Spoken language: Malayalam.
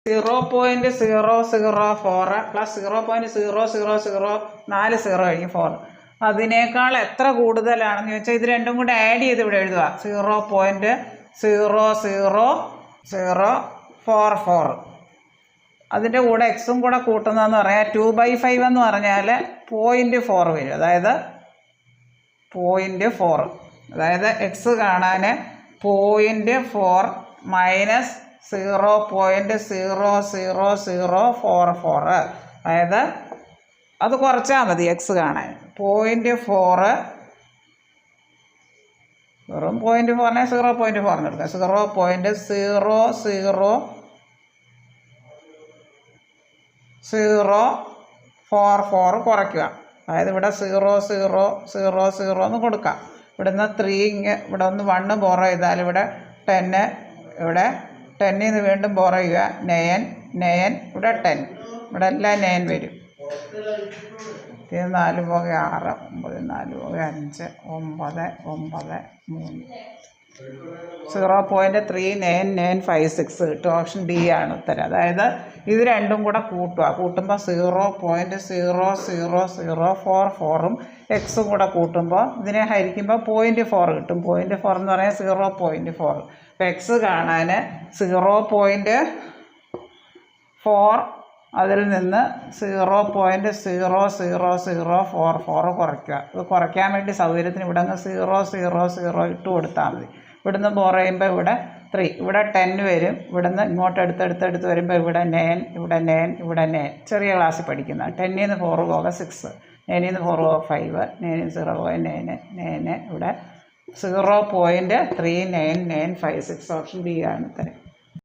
0.004 പ്ലസ് 0.0004 കഴിഞ്ഞ് 4 അതിനേക്കാൾ എത്ര കൂടുതലാണെന്ന് ചോദിച്ചാൽ ഇത് രണ്ടും കൂടെ ആഡ് ചെയ്ത് ഇവിടെ എഴുതുക. 0.00044. അതിൻ്റെ കൂടെ എക്സും കൂടെ കൂട്ടുന്നതെന്ന് പറഞ്ഞാൽ 2/5 എന്ന് പറഞ്ഞാൽ 0.4 വരും. അതായത് 0.4. അതായത് എക്സ് കാണാൻ 0.4 മൈനസ് 0.00044. അതായത് അത് കുറച്ചാൽ മതി എക്സ് കാണാൻ. 0.4 വെറും 0.4നെ 0.4 എന്ന് എടുക്കുക. 0.00044 കുറയ്ക്കുക. അതായത് ഇവിടെ 0.000 എന്ന് കൊടുക്കാം. ഇവിടുന്ന് 3 ഇവിടെ ഒന്ന് 1 ബോറോ ചെയ്താൽ ഇവിടെ 10, ഇവിടെ 10ൽ നിന്ന് വീണ്ടും ബോറോ ചെയ്യുക. 9 ഇവിടെ 10, ഇവിടെ എല്ലാം 9 വരും. 4 പോക 6, 9 4 പോക 5, 9 9 3 0.39956 കിട്ടും. ഓപ്ഷൻ ഡി ആണ് ഉത്തരം. അതായത് ഇത് രണ്ടും കൂടെ കൂട്ടുമ്പോൾ 0.00044 എക്സും കൂടെ കൂട്ടുമ്പോൾ ഇതിനെ ഹരിക്കുമ്പോൾ 0.4 കിട്ടും. 0.4 എന്ന് പറയാൻ 0.4. അപ്പോൾ എക്സ് കാണാൻ 0.4 അതിൽ നിന്ന് 0.00044 കുറയ്ക്കുക. ഇത് കുറയ്ക്കാൻ വേണ്ടി സൗകര്യത്തിന് ഇവിടെ നിന്ന് 000 ഇട്ട് കൊടുത്താൽ മതി. ഇവിടുന്ന് ബോർ ചെയ്യുമ്പോൾ ഇവിടെ 3, ഇവിടെ 10 വരും. ഇവിടുന്ന് ഇങ്ങോട്ട് എടുത്ത് വരുമ്പോൾ ഇവിടെ 9, ഇവിടെ 9, ഇവിടെ 9. ചെറിയ ക്ലാസ്സിൽ പഠിക്കുന്ന 10ൽ നിന്ന് 4 പോക 6, 9ൽ നിന്ന് 4 പോക 5, 9ൽ നിന്ന് 0 പോക 9 ഇവിടെ 0.39956. ഓപ്ഷൻ ബി ആണ് ഉത്തരം.